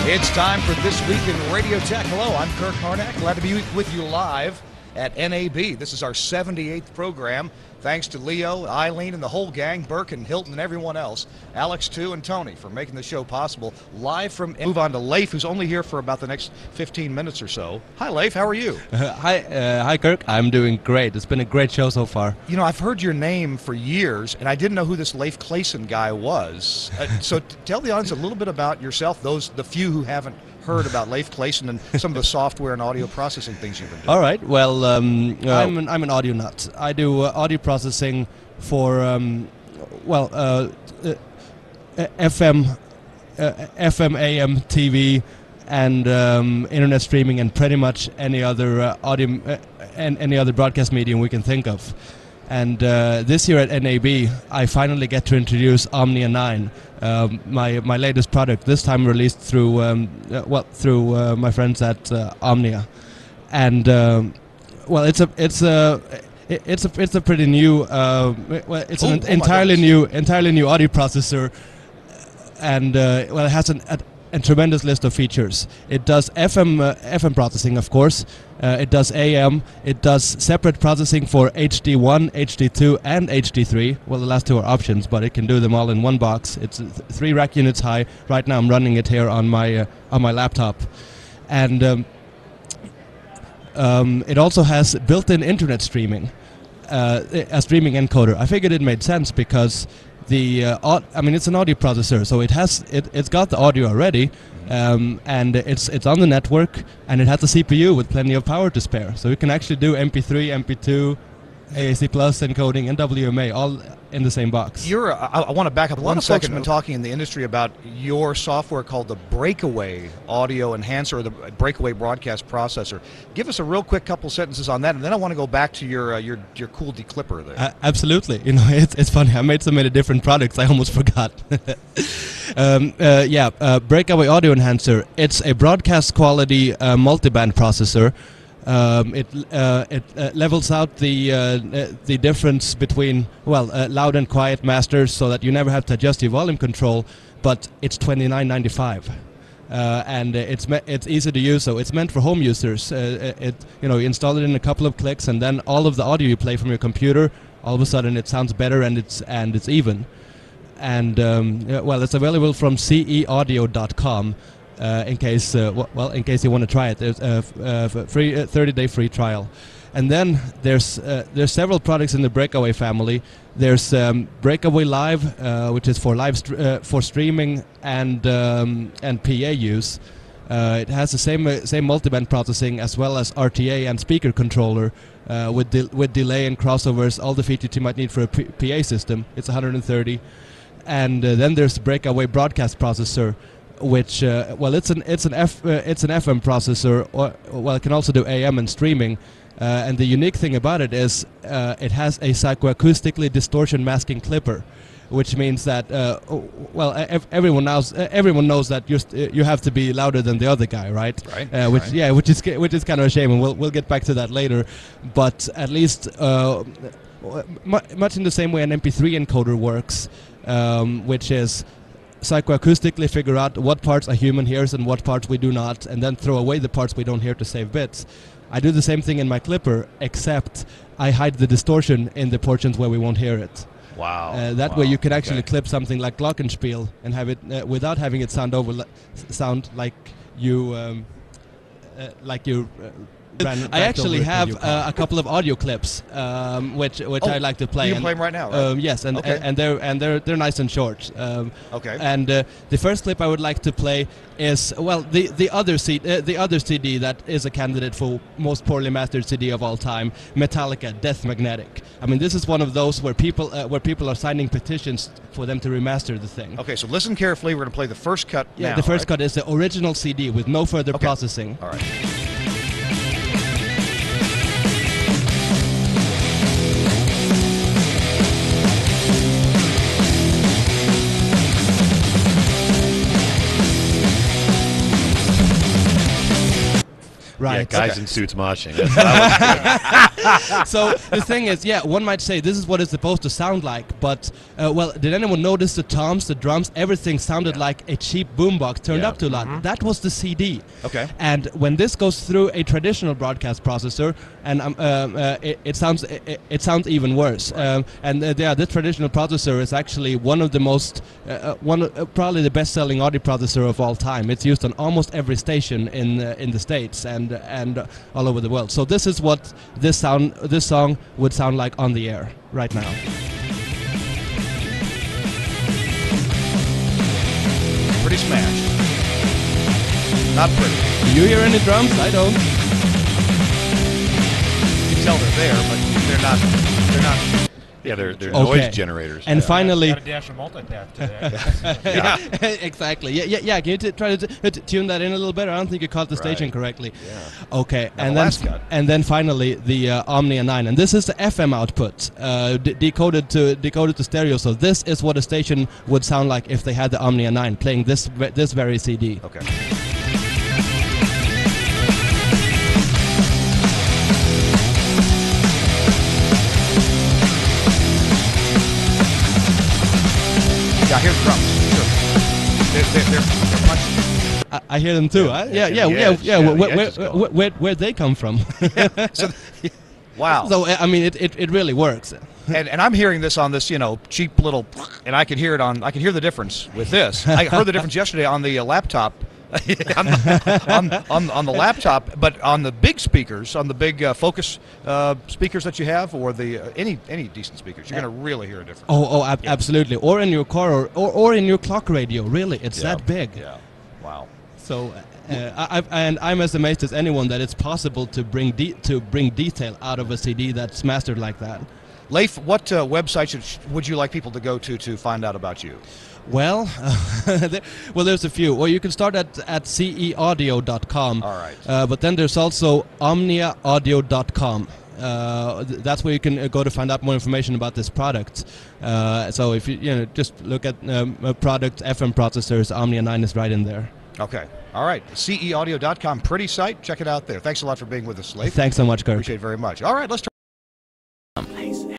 It's time for This Week in Radio Tech. Hello, I'm Kirk Harnack. Glad to be with you live at NAB. This is our 78th program. Thanks to Leo, Eileen, and the whole gang, Burke and Hilton and everyone else, Alex, too, and Tony for making the show possible. Live from... Move on to Leif, who's only here for about the next 15 minutes or so. Hi, Leif. How are you? Hi, Kirk. I'm doing great. It's been a great show so far. You know, I've heard your name for years, and I didn't know who this Leif Claesson guy was. So tell the audience a little bit about yourself, the few who haven't heard about Leif Claesson and some of the software and audio processing things you've been doing. All right. Well, I'm an audio nut. I do audio processing for FM, AM, TV, and internet streaming, and pretty much any other audio and any other broadcast medium we can think of. And this year at NAB, I finally get to introduce Omnia 9, my latest product. This time released through my friends at Omnia, and it's a pretty new it's an entirely new audio processor, and it has a tremendous list of features. It does FM processing, of course. It does AM. It does separate processing for HD1, HD2, and HD3. Well, the last two are options, but it can do them all in one box. It's 3 rack units high. Right now, I'm running it here on my laptop, and it also has built-in internet streaming, a streaming encoder. I figured it made sense because it's an audio processor, so it's got the audio already, and it's on the network, and it has a CPU with plenty of power to spare, so you can actually do MP3, MP2, AAC Plus encoding, and WMA all in the same box. I want to back up one second. I've been talking in the industry about your software called the Breakaway Audio Enhancer, or the Breakaway Broadcast Processor. Give us a real quick couple sentences on that, and then I want to go back to your cool declipper there. Absolutely. You know, it's funny. I made so many different products, I almost forgot. Breakaway Audio Enhancer. It's a broadcast quality multiband processor. It levels out the difference between loud and quiet masters, so that you never have to adjust your volume control. But it's $29.95, and it's easy to use. So it's meant for home users. You install it in a couple of clicks, and then all of the audio you play from your computer, all of a sudden it sounds better, and it's even. And it's available from ceaudio.com. In case you want to try it, there's a free 30-day free trial, and then there's several products in the Breakaway family. There's Breakaway Live, which is for for streaming and PA use. It has the same multiband processing as well as RTA and speaker controller with delay and crossovers, all the features you might need for a PA system. It's 130, and then there's Breakaway Broadcast Processor, which it's an FM processor, it can also do AM and streaming, and the unique thing about it is it has a psychoacoustically distortion masking clipper, which means that everyone knows that you have to be louder than the other guy, right? Right. Which is kind of a shame, and we'll get back to that later. But at least much in the same way an MP3 encoder works, which is psychoacoustically figure out what parts a human hears and what parts we do not, and then throw away the parts we don't hear to save bits. I do the same thing in my clipper, except I hide the distortion in the portions where we won't hear it. Wow. That way you can actually clip something like Glockenspiel and have it without having it sound like you I actually have a couple of audio clips, which I like to play. You can play them right now, right? Yes, and they're nice and short. Okay. And the first clip I would like to play is the other CD that is a candidate for most poorly mastered CD of all time, Metallica, Death Magnetic. I mean, this is one of those where people are signing petitions for them to remaster the thing. Okay, so listen carefully. We're going to play the first cut now. Yeah, the first cut is the original CD with no further processing. All right. Right. Yeah, guys in suits moshing. That So the thing is, yeah, one might say this is what it's supposed to sound like, but well, did anyone notice the toms, the drums, everything sounded like a cheap boombox turned up too loud? That was the CD. Okay. And when this goes through a traditional broadcast processor, and it sounds even worse. Yeah, this traditional processor is actually one of the most probably the best-selling audio processor of all time. It's used on almost every station in the States and all over the world. So this is what this song would sound like on the air right now. Pretty smashed. Not pretty. Do you hear any drums? I don't. You can tell they're there, but they're not. yeah, they're Okay. noise generators. And finally, Got a dash of multipath today. exactly. Yeah. Can you try to tune that in a little better? I don't think you caught the station correctly. Yeah. Okay. Now And then finally the Omnia 9, and this is the FM output decoded to stereo. So this is what a station would sound like if they had the Omnia 9 playing this very CD. Okay. Yeah, I hear the drums. Sure. They're punching. I hear them too. Yeah. Where'd they come from? So, wow. So I mean, it really works. And I'm hearing this on this, cheap little, and I can hear the difference with this. I heard the difference yesterday on the laptop, on the laptop, but on the big speakers, on the big Focus speakers that you have, or the any decent speakers, you're going to really hear a difference. Absolutely. Or in your car, or in your clock radio. Really, it's that big. Yeah. Wow. So. I'm as amazed as anyone that it's possible to bring detail out of a CD that's mastered like that. Leif, what website would you like people to go to find out about you? Well, there's a few. Well, you can start at ceaudio.com. All right. But then there's also omniaaudio.com. That's where you can go to find out more information about this product. So if you just look at product FM processors, Omnia 9 is right in there. Okay. All right. ceaudio.com, pretty site. Check it out there. Thanks a lot for being with us, Leif. Thanks so much, Kirk. Appreciate it very much. All right, let's